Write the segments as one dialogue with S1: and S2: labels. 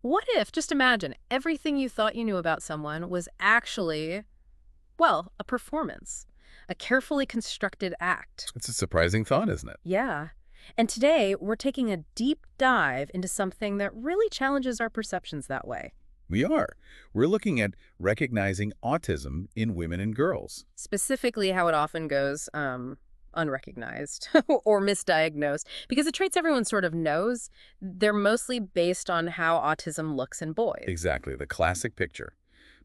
S1: What if, just imagine, everything you thought you knew about someone was actually, well, a performance, a carefully constructed act?
S2: It's a surprising thought, isn't it?
S1: Yeah. And today, we're taking a deep dive into something that really challenges our perceptions that way.
S2: We are. We're looking at recognizing autism in women and girls.
S1: Specifically, how it often goes unrecognized or misdiagnosed, because the traits everyone sort of knows, they're mostly based on how autism looks in boys.
S2: Exactly, the classic picture.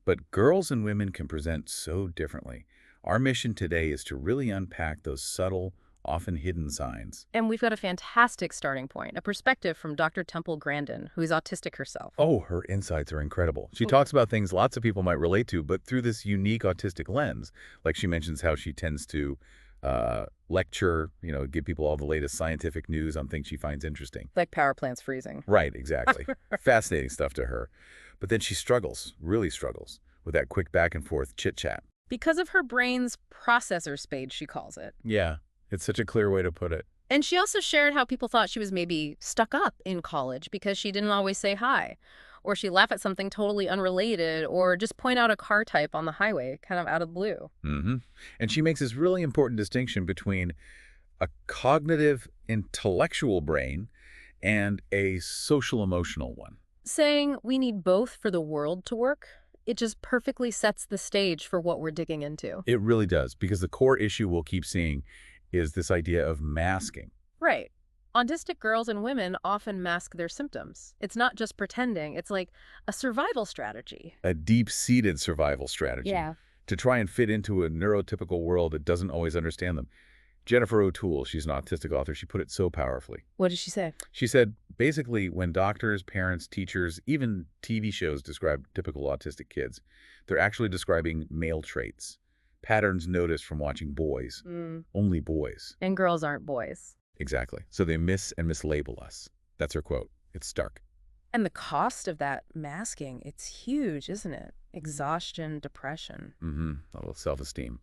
S2: But girls and women can present so differently. Our mission today is to really unpack those subtle, often hidden signs.
S1: And we've got a fantastic starting point, a perspective from Dr. Temple Grandin, who's autistic herself.
S2: Oh, her insights are incredible. She talks about things lots of people might relate to, but through this unique autistic lens. Like she mentions how she tends to lecture, give people all the latest scientific news on things she finds interesting.
S1: Like power plants freezing.
S2: Right, exactly. Fascinating stuff to her. But then she struggles, really struggles, with that quick back and forth chit-chat.
S1: Because of her brain's processor speed, she calls it.
S2: Yeah, it's such a clear way to put it.
S1: And she also shared how people thought she was maybe stuck up in college because she didn't always say hi, or she'd laugh at something totally unrelated, or just point out a car type on the highway, kind of out of the blue.
S2: And she makes this really important distinction between a cognitive, intellectual brain and a social-emotional one.
S1: Saying we need both for the world to work, it just perfectly sets the stage for what we're digging into.
S2: It really does, because the core issue we'll keep seeing is this idea of masking.
S1: Right. Autistic girls and women often mask their symptoms. It's not just pretending. It's like a survival strategy.
S2: A deep-seated survival strategy.
S1: Yeah.
S2: To try and fit into a neurotypical world that doesn't always understand them. Jennifer O'Toole, she's an autistic author, she put it so powerfully.
S1: What did she say?
S2: She said, basically, when doctors, parents, teachers, even TV shows describe typical autistic kids, they're actually describing male traits, patterns noticed from watching boys, only boys.
S1: And girls aren't boys.
S2: Exactly. So they mislabel us. That's her quote. It's stark.
S1: And the cost of that masking, it's huge, isn't it? Exhaustion, depression.
S2: A little self-esteem.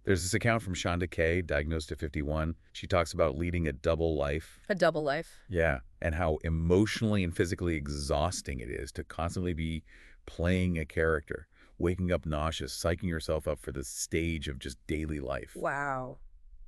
S2: There's this account from Shonda Kay, diagnosed at 51. She talks about leading a double life.
S1: A double life.
S2: Yeah, and how emotionally and physically exhausting it is to constantly be playing a character, waking up nauseous, psyching yourself up for the stage of just daily life.
S1: Wow.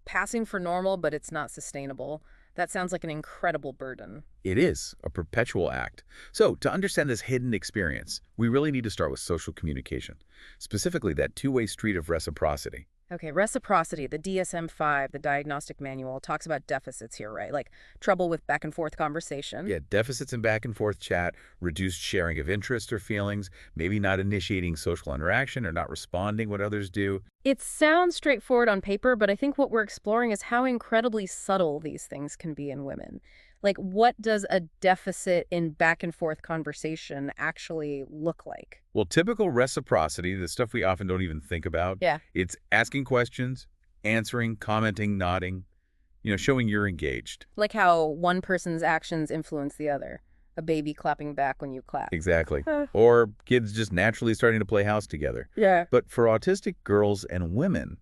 S1: Passing for normal, but it's not sustainable. That sounds like an incredible burden.
S2: It is a perpetual act. So to understand this hidden experience, we really need to start with social communication, specifically that two-way street of reciprocity.
S1: Okay, reciprocity, the DSM-5, the diagnostic manual, talks about deficits here, right? Like trouble with back and forth conversation.
S2: Yeah, deficits in back and forth chat, reduced sharing of interest or feelings, maybe not initiating social interaction or not responding what others do.
S1: It sounds straightforward on paper, but I think what we're exploring is how incredibly subtle these things can be in women. Like, what does a deficit in back and forth conversation actually look like?
S2: Well, typical reciprocity, the stuff we often don't even think about,
S1: Yeah.
S2: it's asking questions, answering, commenting, nodding, showing you're engaged.
S1: Like how one person's actions influence the other. A baby clapping back when you clap.
S2: Exactly. Or kids just naturally starting to play house together.
S1: Yeah.
S2: But for autistic girls and women,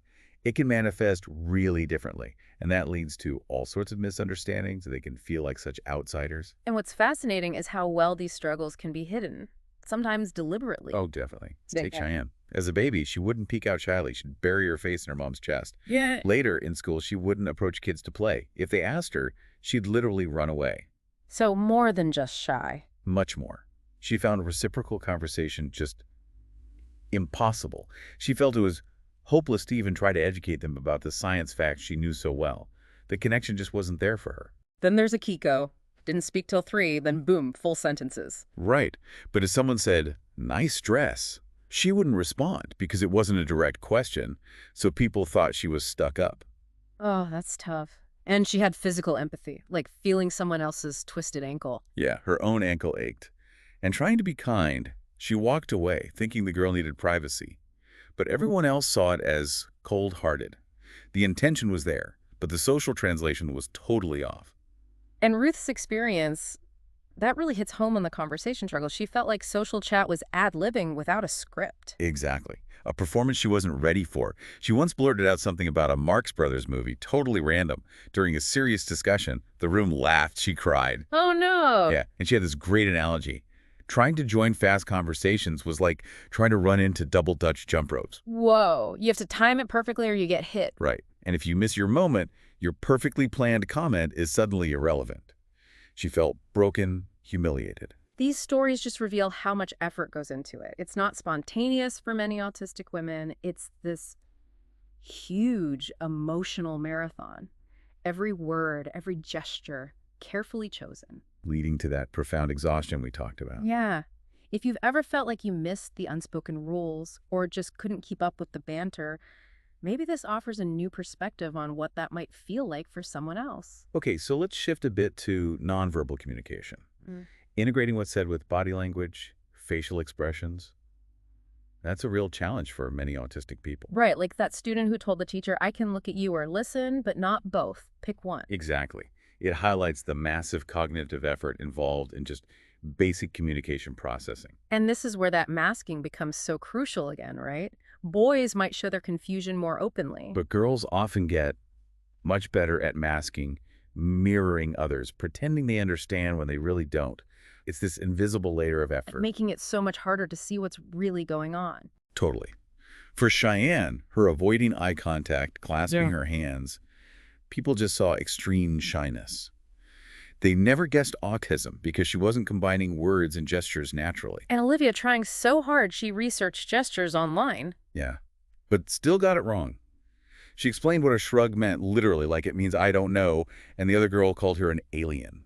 S2: it can manifest really differently. And that leads to all sorts of misunderstandings. They can feel like such outsiders.
S1: And what's fascinating is how well these struggles can be hidden, sometimes deliberately.
S2: Oh, definitely.
S1: Yeah.
S2: Take Cheyenne. As a baby, she wouldn't peek out shyly. She'd bury her face in her mom's chest.
S1: Yeah.
S2: Later in school, she wouldn't approach kids to play. If they asked her, she'd literally run away.
S1: So more than just shy.
S2: Much more. She found reciprocal conversation just impossible. She felt it was hopeless to even try to educate them about the science facts she knew so well. The connection just wasn't there for her.
S1: Then there's Akiko. Didn't speak till 3, then boom, full sentences.
S2: Right. But if someone said, "Nice dress," she wouldn't respond because it wasn't a direct question, so people thought she was stuck up.
S1: Oh, that's tough. And she had physical empathy, like feeling someone else's twisted ankle.
S2: Yeah, her own ankle ached. And trying to be kind, she walked away, thinking the girl needed privacy. But everyone else saw it as cold-hearted. The intention was there, but the social translation was totally off.
S1: And Ruth's experience, that really hits home on the conversation struggle. She felt like social chat was ad-libbing without a script.
S2: Exactly. A performance she wasn't ready for. She once blurted out something about a Marx Brothers movie, totally random. During a serious discussion, the room laughed. She cried.
S1: Oh, no.
S2: Yeah, and she had this great analogy. Trying to join fast conversations was like trying to run into double Dutch jump ropes.
S1: Whoa, you have to time it perfectly or you get hit.
S2: Right. And if you miss your moment, your perfectly planned comment is suddenly irrelevant. She felt broken, humiliated.
S1: These stories just reveal how much effort goes into it. It's not spontaneous for many autistic women. It's this huge emotional marathon. Every word, every gesture, carefully chosen.
S2: Leading to that profound exhaustion we talked about.
S1: Yeah. If you've ever felt like you missed the unspoken rules or just couldn't keep up with the banter, maybe this offers a new perspective on what that might feel like for someone else.
S2: Okay, so let's shift a bit to nonverbal communication.
S1: Mm.
S2: Integrating what's said with body language, facial expressions. That's a real challenge for many autistic people.
S1: Right, like that student who told the teacher, I can look at you or listen, but not both. Pick one.
S2: Exactly. It highlights the massive cognitive effort involved in just basic communication processing.
S1: And this is where that masking becomes so crucial again, right? Boys might show their confusion more openly.
S2: But girls often get much better at masking, mirroring others, pretending they understand when they really don't. It's this invisible layer of effort.
S1: Making it so much harder to see what's really going on.
S2: Totally. For Cheyenne, her avoiding eye contact, clasping her hands, people just saw extreme shyness. They never guessed autism because she wasn't combining words and gestures naturally.
S1: And Olivia trying so hard she researched gestures online.
S2: Yeah, but still got it wrong. She explained what a shrug meant literally, like it means I don't know, and the other girl called her an alien.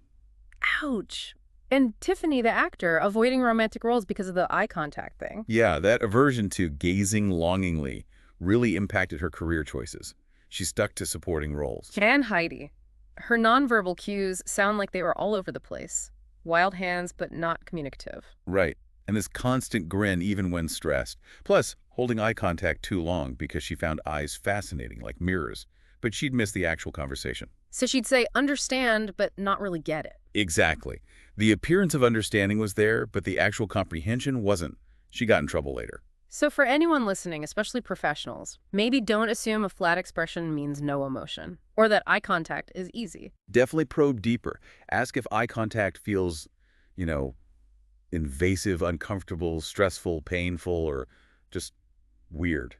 S1: Ouch. And Tiffany, the actor, avoiding romantic roles because of the eye contact thing.
S2: Yeah, that aversion to gazing longingly really impacted her career choices. She stuck to supporting roles.
S1: And Heidi. Her nonverbal cues sound like they were all over the place. Wild hands, but not communicative.
S2: Right. And this constant grin even when stressed. Plus, holding eye contact too long because she found eyes fascinating, like mirrors. But she'd miss the actual conversation.
S1: So she'd say, understand, but not really get it.
S2: Exactly. The appearance of understanding was there, but the actual comprehension wasn't. She got in trouble later.
S1: So for anyone listening, especially professionals, maybe don't assume a flat expression means no emotion, or that eye contact is easy.
S2: Definitely probe deeper. Ask if eye contact feels, invasive, uncomfortable, stressful, painful, or just weird.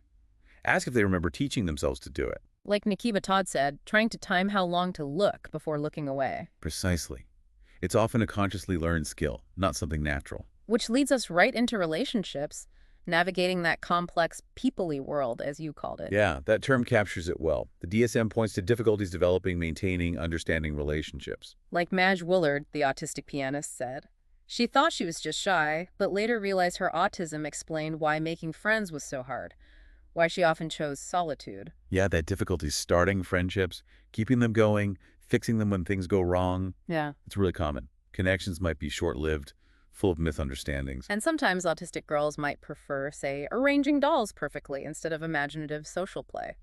S2: Ask if they remember teaching themselves to do it.
S1: Like Nikiba Todd said, trying to time how long to look before looking away.
S2: Precisely. It's often a consciously learned skill, not something natural.
S1: Which leads us right into relationships, navigating that complex people-y world, as you called it.
S2: Yeah, that term captures it well. The DSM points to difficulties developing, maintaining, understanding relationships.
S1: Like Madge Willard, the autistic pianist, said. She thought she was just shy, but later realized her autism explained why making friends was so hard, why she often chose solitude.
S2: Yeah, that difficulty starting friendships, keeping them going, fixing them when things go wrong.
S1: Yeah.
S2: It's really common. Connections might be short-lived, full of misunderstandings.
S1: And sometimes autistic girls might prefer, say, arranging dolls perfectly instead of imaginative social play,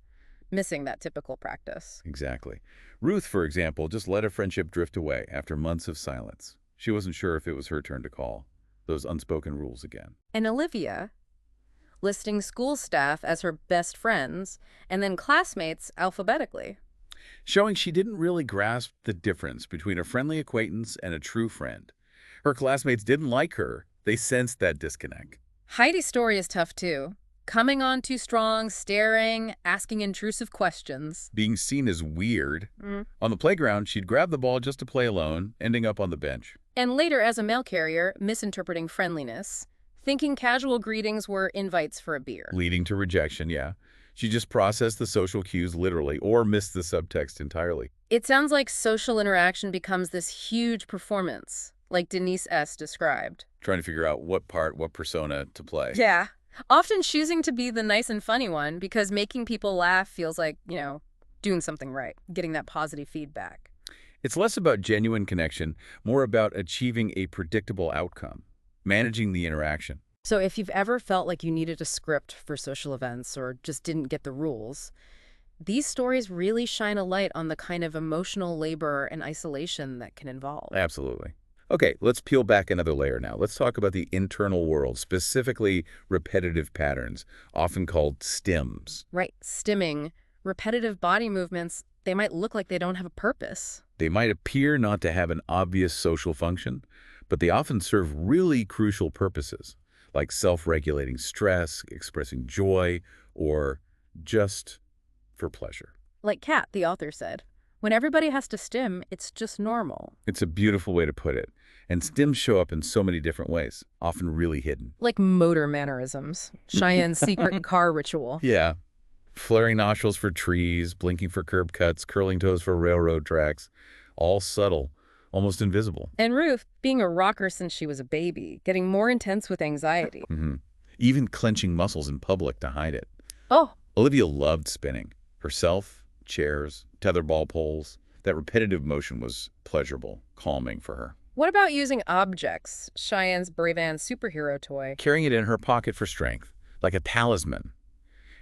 S1: missing that typical practice.
S2: Exactly. Ruth, for example, just let a friendship drift away after months of silence. She wasn't sure if it was her turn to call. Those unspoken rules again.
S1: And Olivia, listing school staff as her best friends, and then classmates alphabetically.
S2: Showing she didn't really grasp the difference between a friendly acquaintance and a true friend. Her classmates didn't like her. They sensed that disconnect.
S1: Heidi's story is tough, too. Coming on too strong, staring, asking intrusive questions.
S2: Being seen as weird. On the playground, she'd grab the ball just to play alone, ending up on the bench.
S1: And later, as a mail carrier, misinterpreting friendliness, thinking casual greetings were invites for a beer.
S2: Leading to rejection, yeah. She just processed the social cues literally or missed the subtext entirely.
S1: It sounds like social interaction becomes this huge performance, like Denise S. described.
S2: Trying to figure out what part, what persona to play.
S1: Yeah. Often choosing to be the nice and funny one because making people laugh feels like, doing something right, getting that positive feedback.
S2: It's less about genuine connection, more about achieving a predictable outcome, managing the interaction.
S1: So if you've ever felt like you needed a script for social events or just didn't get the rules, these stories really shine a light on the kind of emotional labor and isolation that can involve.
S2: Absolutely. Okay, let's peel back another layer now. Let's talk about the internal world, specifically repetitive patterns, often called stims.
S1: Right, stimming, repetitive body movements, they might look like they don't have a purpose.
S2: They might appear not to have an obvious social function, but they often serve really crucial purposes, like self-regulating stress, expressing joy, or just for pleasure.
S1: Like Kat, the author said, when everybody has to stim, it's just normal.
S2: It's a beautiful way to put it. And stims show up in so many different ways, often really hidden.
S1: Like motor mannerisms, Cheyenne's secret car ritual.
S2: Yeah. Flaring nostrils for trees, blinking for curb cuts, curling toes for railroad tracks. All subtle, almost invisible.
S1: And Ruth, being a rocker since she was a baby, getting more intense with anxiety.
S2: Even clenching muscles in public to hide it.
S1: Oh,
S2: Olivia loved spinning. Herself, chairs, tetherball poles. That repetitive motion was pleasurable, calming for her.
S1: what about using objects? Cheyenne's Brave Ann's superhero toy.
S2: Carrying it in her pocket for strength, like a talisman.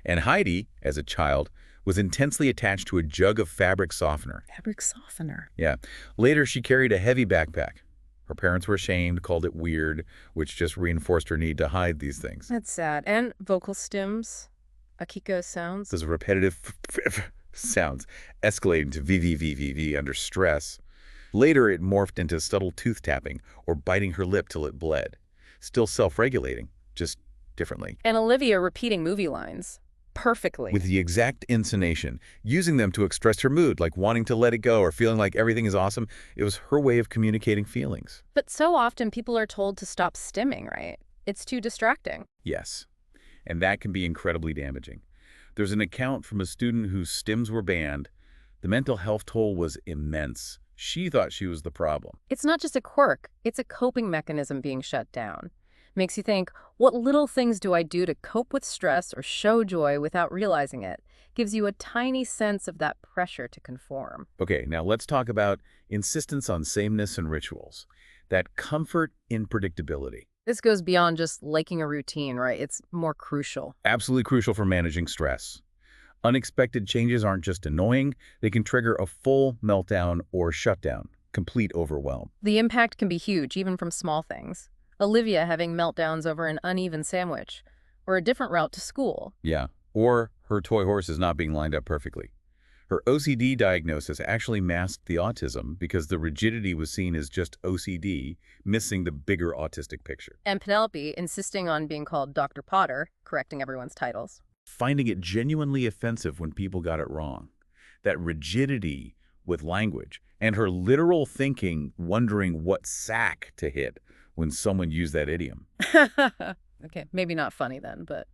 S2: And Heidi, as a child, was intensely attached to a jug of fabric softener.
S1: Fabric softener.
S2: Yeah. Later, she carried a heavy backpack. Her parents were ashamed, called it weird, which just reinforced her need to hide these things.
S1: That's sad. And vocal stims. Akiko sounds.
S2: Those repetitive sounds, escalating to VVVVV under stress. Later, it morphed into subtle tooth tapping or biting her lip till it bled. Still self-regulating, just differently.
S1: And Olivia repeating movie lines. Perfectly.
S2: With the exact intonation, using them to express her mood, like wanting to let it go or feeling like everything is awesome. It was her way of communicating feelings.
S1: But so often people are told to stop stimming, right? It's too distracting.
S2: Yes, and that can be incredibly damaging. There's an account from a student whose stims were banned. The mental health toll was immense. She thought she was the problem.
S1: It's not just a quirk, it's a coping mechanism being shut down. Makes you think, what little things do I do to cope with stress or show joy without realizing it? Gives you a tiny sense of that pressure to conform.
S2: Okay, now let's talk about insistence on sameness and rituals. That comfort in predictability.
S1: This goes beyond just liking a routine, right? It's more crucial.
S2: Absolutely crucial for managing stress. Unexpected changes aren't just annoying, they can trigger a full meltdown or shutdown, complete overwhelm.
S1: The impact can be huge, even from small things. Olivia having meltdowns over an uneven sandwich, or a different route to school.
S2: Yeah, or her toy horse is not being lined up perfectly. Her OCD diagnosis actually masked the autism because the rigidity was seen as just OCD, missing the bigger autistic picture.
S1: And Penelope insisting on being called Dr. Potter, correcting everyone's titles.
S2: Finding it genuinely offensive when people got it wrong. That rigidity with language, and her literal thinking, wondering what sack to hit when someone used that idiom.
S1: Okay, maybe not funny then, but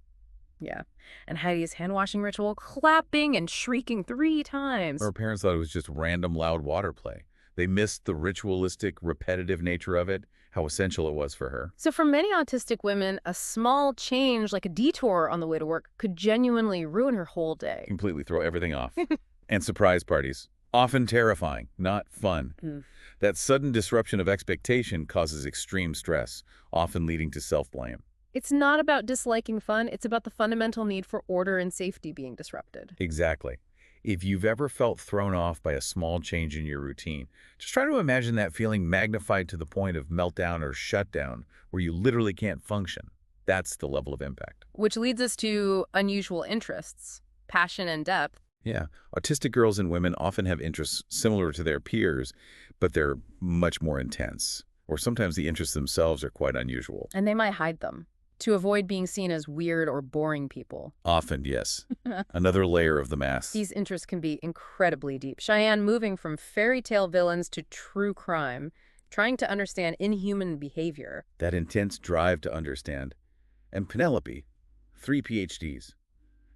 S1: yeah. And Heidi's hand-washing ritual, clapping and shrieking 3 times.
S2: Her parents thought it was just random loud water play. They missed the ritualistic, repetitive nature of it, how essential it was for her.
S1: So for many autistic women, a small change, like a detour on the way to work, could genuinely ruin her whole day.
S2: Completely throw everything off. And surprise parties. Often terrifying, not fun. That sudden disruption of expectation causes extreme stress, often leading to self-blame.
S1: It's not about disliking fun, it's about the fundamental need for order and safety being disrupted.
S2: Exactly. If you've ever felt thrown off by a small change in your routine, just try to imagine that feeling magnified to the point of meltdown or shutdown, where you literally can't function. That's the level of impact.
S1: Which leads us to unusual interests, passion and depth.
S2: Yeah, autistic girls and women often have interests similar to their peers, but they're much more intense. Or sometimes the interests themselves are quite unusual.
S1: And they might hide them to avoid being seen as weird or boring people.
S2: Often, yes. Another layer of the mask.
S1: These interests can be incredibly deep. Cheyenne moving from fairy tale villains to true crime, trying to understand inhuman behavior.
S2: That intense drive to understand. And Penelope, 3 PhDs.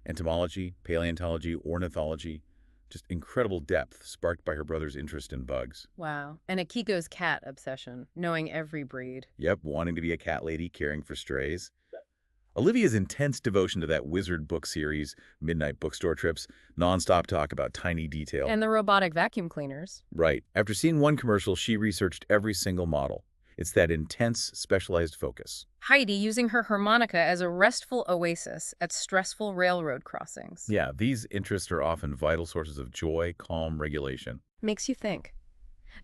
S2: Entomology, paleontology, ornithology. Just incredible depth sparked by her brother's interest in bugs.
S1: Wow. And Akiko's cat obsession, knowing every breed.
S2: Yep, wanting to be a cat lady, caring for strays. Olivia's intense devotion to that wizard book series, midnight bookstore trips, nonstop talk about tiny detail.
S1: And the robotic vacuum cleaners.
S2: Right. After seeing one commercial, she researched every single model. It's that intense, specialized focus.
S1: Heidi using her harmonica as a restful oasis at stressful railroad crossings.
S2: Yeah, these interests are often vital sources of joy, calm, regulation.
S1: Makes you think.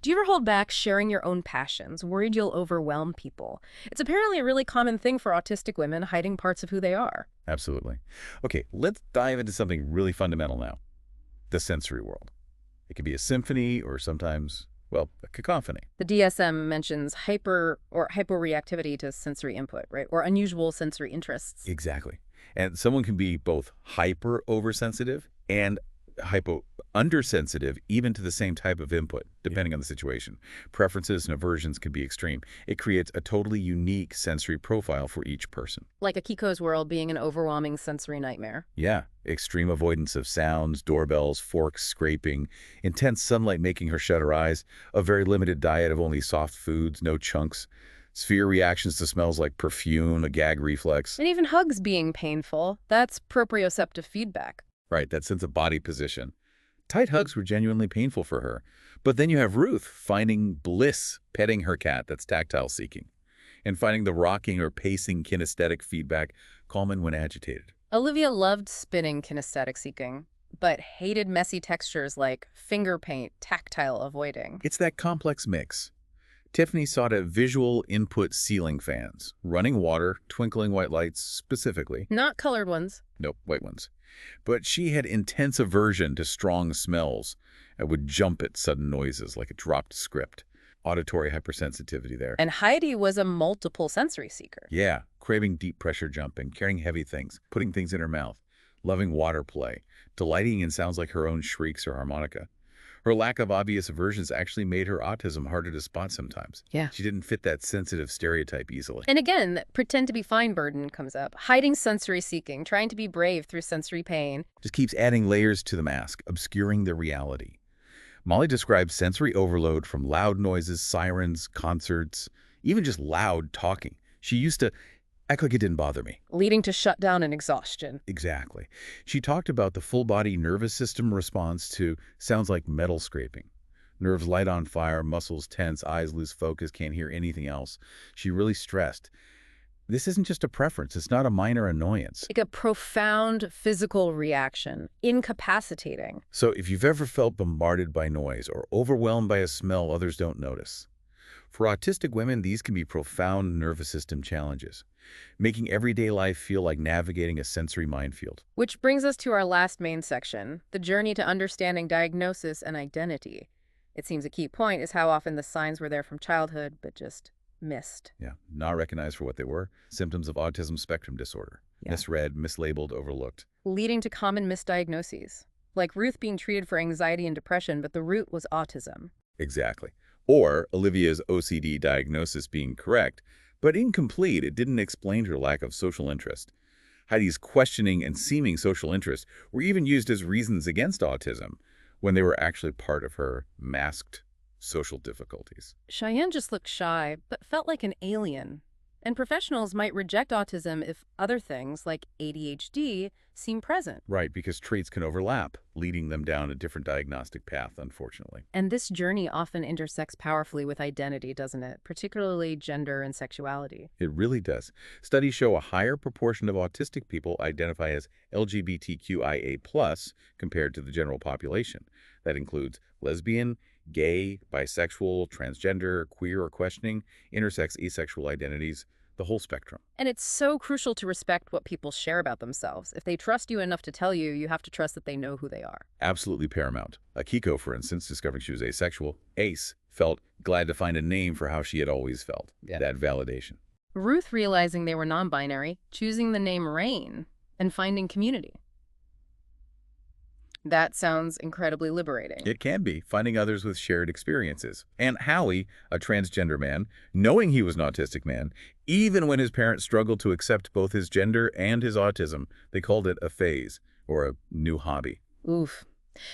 S1: Do you ever hold back sharing your own passions, worried you'll overwhelm people? It's apparently a really common thing for autistic women, hiding parts of who they are.
S2: Absolutely. Okay, let's dive into something really fundamental now. The sensory world. It can be a symphony or sometimes, well, a cacophony.
S1: The DSM mentions hyper or hyporeactivity to sensory input, right? Or unusual sensory interests.
S2: Exactly. And someone can be both hyper oversensitive and hypo undersensitive even to the same type of input, depending on the situation. Preferences and aversions can be extreme. It creates a totally unique sensory profile for each person.
S1: Like Akiko's world being an overwhelming sensory nightmare.
S2: Yeah, extreme avoidance of sounds, doorbells, forks, scraping, intense sunlight making her shut her eyes, a very limited diet of only soft foods, no chunks, severe reactions to smells like perfume, a gag reflex.
S1: And even hugs being painful. That's proprioceptive feedback.
S2: Right, that sense of body position. Tight hugs were genuinely painful for her. But then you have Ruth finding bliss petting her cat that's tactile seeking, and finding the rocking or pacing kinesthetic feedback common when agitated.
S1: Olivia loved spinning kinesthetic seeking, but hated messy textures like finger paint, tactile avoiding.
S2: It's that complex mix. Tiffany sought out visual input ceiling fans, running water, twinkling white lights specifically.
S1: Not colored ones.
S2: Nope, white ones. But she had intense aversion to strong smells and would jump at sudden noises like a dropped script. Auditory hypersensitivity there.
S1: And Heidi was a multiple sensory seeker.
S2: Yeah, craving deep pressure jumping, carrying heavy things, putting things in her mouth, loving water play, delighting in sounds like her own shrieks or harmonica. Her lack of obvious aversions actually made her autism harder to spot sometimes.
S1: Yeah.
S2: She didn't fit that sensitive stereotype easily.
S1: And again, pretend to be fine burden comes up. Hiding sensory seeking, trying to be brave through sensory pain.
S2: Just keeps adding layers to the mask, obscuring the reality. Molly describes sensory overload from loud noises, sirens, concerts, even just loud talking. She used to act like it didn't bother me.
S1: Leading to shutdown and exhaustion.
S2: Exactly. She talked about the full-body nervous system response to sounds like metal scraping. Nerves light on fire, muscles tense, eyes lose focus, can't hear anything else. She really stressed. This isn't just a preference. It's not a minor annoyance.
S1: Like a profound physical reaction, incapacitating.
S2: So if you've ever felt bombarded by noise or overwhelmed by a smell others don't notice, for autistic women, these can be profound nervous system challenges, making everyday life feel like navigating a sensory minefield.
S1: Which brings us to our last main section, the journey to understanding diagnosis and identity. It seems a key point is how often the signs were there from childhood, but just missed.
S2: Yeah, not recognized for what they were. Symptoms of autism spectrum disorder.
S1: Yeah.
S2: Misread, mislabeled, overlooked.
S1: Leading to common misdiagnoses. Like Ruth being treated for anxiety and depression, but the root was autism.
S2: Exactly. Or Olivia's OCD diagnosis being correct, but incomplete. It didn't explain her lack of social interest. Heidi's questioning and seeming social interest were even used as reasons against autism when they were actually part of her masked social difficulties.
S1: Cheyenne just looked shy, but felt like an alien. And professionals might reject autism if other things, like ADHD, seem present.
S2: Right, because traits can overlap, leading them down a different diagnostic path, unfortunately.
S1: And this journey often intersects powerfully with identity, doesn't it? Particularly gender and sexuality.
S2: It really does. Studies show a higher proportion of autistic people identify as LGBTQIA+ compared to the general population. That includes lesbian, gay, bisexual, transgender, queer or questioning, intersex, asexual identities, the whole spectrum.
S1: And it's so crucial to respect what people share about themselves. If they trust you enough to tell you, you have to trust that they know who they are.
S2: Absolutely paramount. Akiko, for instance, discovering she was asexual, Ace, felt glad to find a name for how she had always felt.
S1: Yeah.
S2: That validation.
S1: Ruth realizing they were non-binary, choosing the name Rain, and finding community. That sounds incredibly liberating.
S2: It can be, finding others with shared experiences. And Howie, a transgender man, knowing he was an autistic man, even when his parents struggled to accept both his gender and his autism, they called it a phase, or a new hobby.
S1: Oof.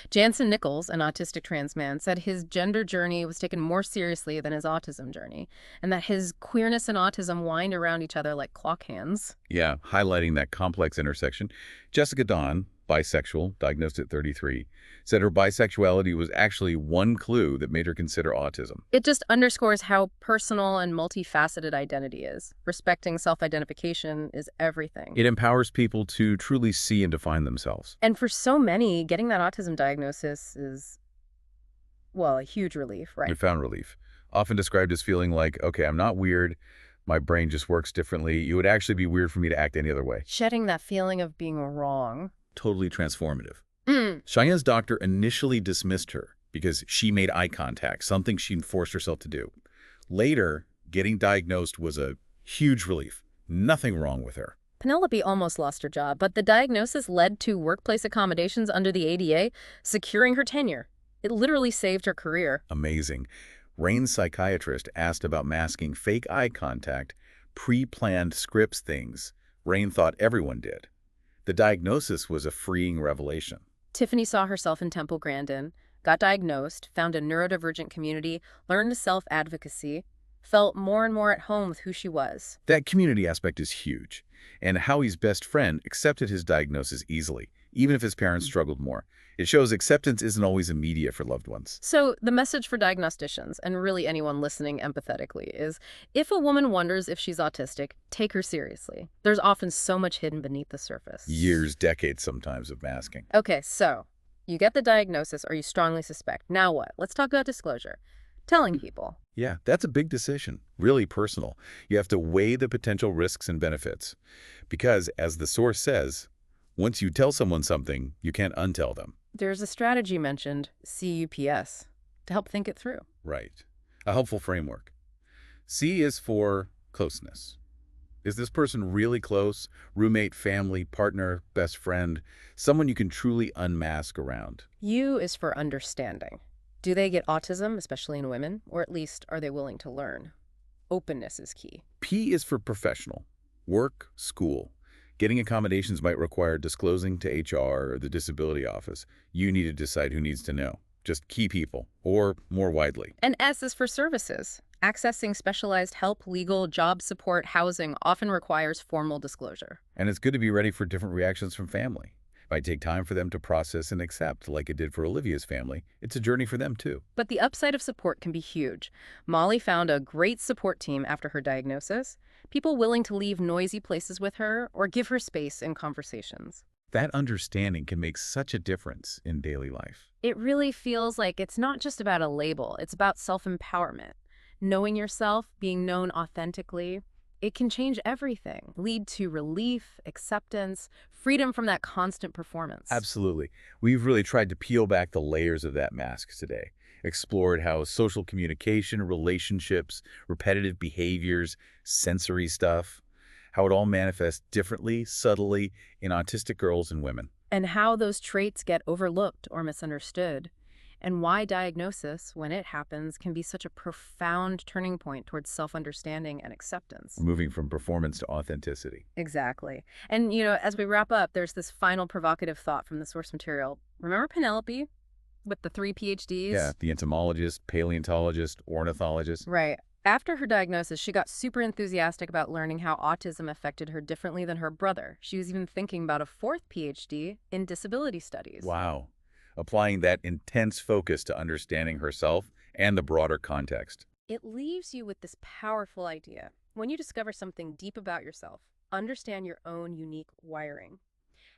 S1: Jansen Nichols, an autistic trans man, said his gender journey was taken more seriously than his autism journey, and that his queerness and autism wind around each other like clock hands.
S2: Yeah, highlighting that complex intersection. Jessica Dawn, bisexual, diagnosed at 33, said her bisexuality was actually one clue that made her consider autism.
S1: It just underscores how personal and multifaceted identity is. Respecting self-identification is everything.
S2: It empowers people to truly see and define themselves.
S1: And for so many, getting that autism diagnosis is, well, a huge relief, right?
S2: I found relief. Often described as feeling like, okay, I'm not weird, my brain just works differently. It would actually be weird for me to act any other way.
S1: Shedding that feeling of being wrong.
S2: Totally transformative. Cheyenne's doctor initially dismissed her, because she made eye contact, something she'd forced herself to do. Later, getting diagnosed was a huge relief. Nothing wrong with her.
S1: Penelope almost lost her job, but the diagnosis led to workplace accommodations under the ADA, securing her tenure. It literally saved her career.
S2: Amazing. Rain's psychiatrist asked about masking fake eye contact, pre-planned scripts things Rain thought everyone did. The diagnosis was a freeing revelation.
S1: Tiffany saw herself in Temple Grandin, got diagnosed, found a neurodivergent community, learned self-advocacy, felt more and more at home with who she was.
S2: That community aspect is huge, and Howie's best friend accepted his diagnosis easily, even if his parents struggled more. It shows acceptance isn't always immediate for loved ones.
S1: So the message for diagnosticians, and really anyone listening empathetically, is if a woman wonders if she's autistic, take her seriously. There's often so much hidden beneath the surface.
S2: Years, decades sometimes of masking.
S1: Okay, so you get the diagnosis or you strongly suspect. Now what? Let's talk about disclosure. Telling people.
S2: Yeah, that's a big decision, really personal. You have to weigh the potential risks and benefits. Because, as the source says, once you tell someone something, you can't untell them.
S1: There's a strategy mentioned, CUPS, to help think it through.
S2: Right. A helpful framework. C is for closeness. Is this person really close? Roommate, family, partner, best friend? Someone you can truly unmask around.
S1: U is for understanding. Do they get autism, especially in women? Or at least, are they willing to learn? Openness is key.
S2: P is for professional. Work, school. Getting accommodations might require disclosing to HR or the disability office. You need to decide who needs to know. Just key people, or more widely.
S1: And S is for services. Accessing specialized help, legal, job support, housing often requires formal disclosure.
S2: And it's good to be ready for different reactions from family. It might take time for them to process and accept, like it did for Olivia's family. It's a journey for them, too.
S1: But the upside of support can be huge. Molly found a great support team after her diagnosis, people willing to leave noisy places with her or give her space in conversations.
S2: That understanding can make such a difference in daily life.
S1: It really feels like it's not just about a label, it's about self-empowerment. Knowing yourself, being known authentically, it can change everything, lead to relief, acceptance, freedom from that constant performance.
S2: Absolutely. We've really tried to peel back the layers of that mask today. Explored how social communication, relationships, repetitive behaviors, sensory stuff, how it all manifests differently, subtly in autistic girls and women.
S1: And how those traits get overlooked or misunderstood. And why diagnosis, when it happens, can be such a profound turning point towards self-understanding and acceptance.
S2: Moving from performance to authenticity.
S1: Exactly. And, as we wrap up, there's this final provocative thought from the source material. Remember Penelope with the 3 PhDs?
S2: Yeah, the entomologist, paleontologist, ornithologist.
S1: Right. After her diagnosis, she got super enthusiastic about learning how autism affected her differently than her brother. She was even thinking about a 4th PhD in disability studies.
S2: Wow. Applying that intense focus to understanding herself and the broader context.
S1: It leaves you with this powerful idea. When you discover something deep about yourself, understand your own unique wiring.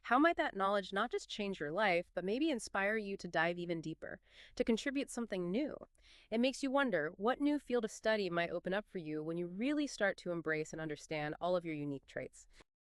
S1: How might that knowledge not just change your life, but maybe inspire you to dive even deeper, to contribute something new? It makes you wonder what new field of study might open up for you when you really start to embrace and understand all of your unique traits.